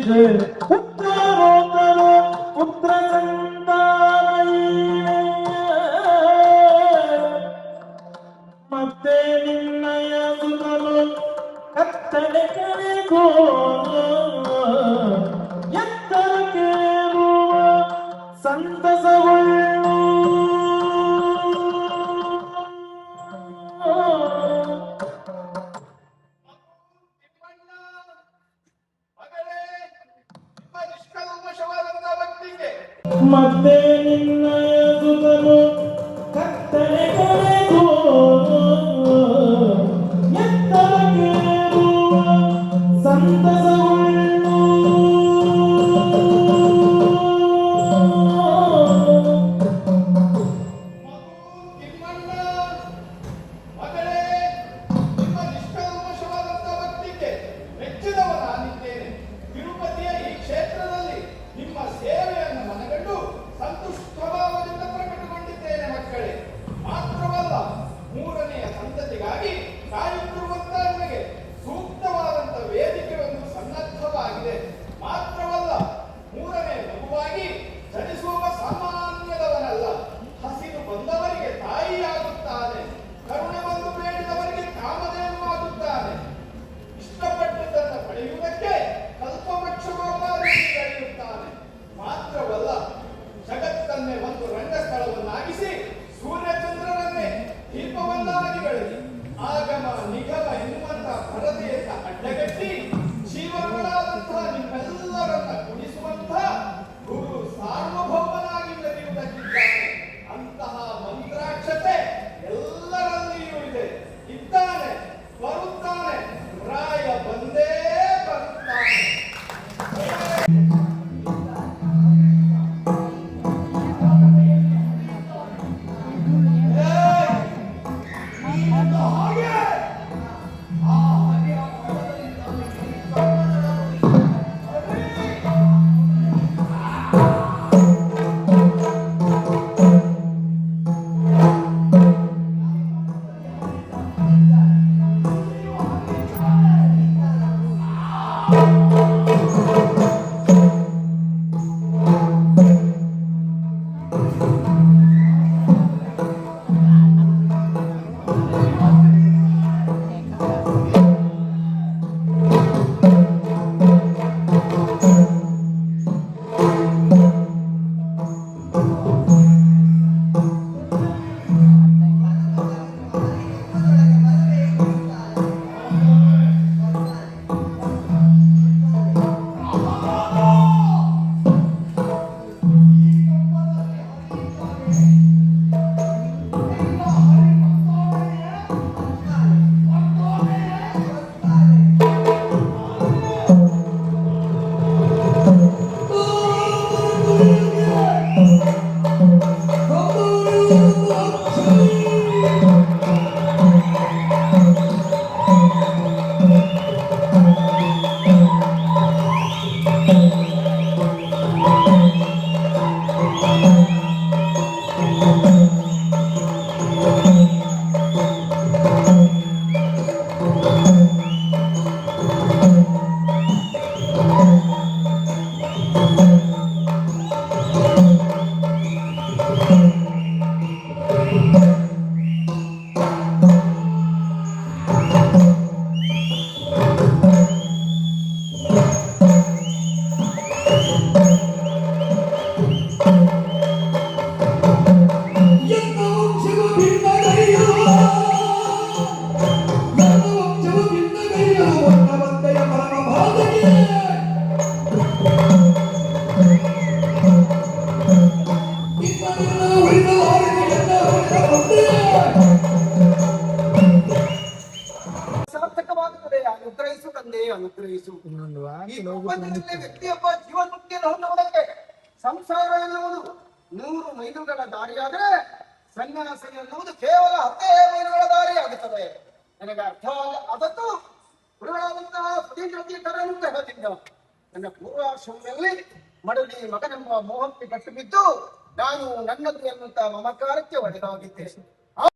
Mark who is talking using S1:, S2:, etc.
S1: ಉತ್ತರೋತ್ತರ ಪುತ್ರ ಮತ್ತೆ ನಿನ್ನಯ ಸುತಲು ಕತ್ತಲೆ ಕಳೆದು ಎತ್ತರಕ್ಕೇರುವ ಸಂತಸವುಳ್ಳು ಮತ್ತೆ ನಿನ್ನಯ ಸುತಲು ಕತ್ತಲೆ ಕಳೆದು ಎತ್ತರಕ್ಕೇರುವ ಸಂತಸವುಳ್ಳು
S2: ವ್ಯಕ್ತಿಯೊಬ್ಬ ಜೀವನ್ಮುಕ್ತಿಯನ್ನು ಹೊಂದುವುದಕ್ಕೆ ಸಂಸಾರ ಎನ್ನುವುದು 100 ಮೈಲುಗಳ ದಾರಿಯಾದರೆ ಸನ್ಯಾಸ ಎನ್ನುವುದು ಕೇವಲ 10 ಮೈಲುಗಳ ದಾರಿಯಾಗುತ್ತದೆ. ನನಗೆ ಅರ್ಥ ಅದನ್ನು ಗುರುಗಳಾದಂತಹ ಸುಧೀಂದ್ರ ತೀರ್ಥರನ್ನು ಹೇಳುತ್ತಿದ್ದ. ನನ್ನ ಪೂರ್ವಾಶ್ರಮದಲ್ಲಿ ಮಡಲಿ ಮಗನೆಂಬ ಮೋಹಕ್ಕೆ ಕಟ್ಟು ಬಿದ್ದು ನಾನು ನನ್ನದು ಎನ್ನುವಂತಹ ಮಮಕಾರಕ್ಕೆ ಒಡೆದಾಗಿದ್ದೆ.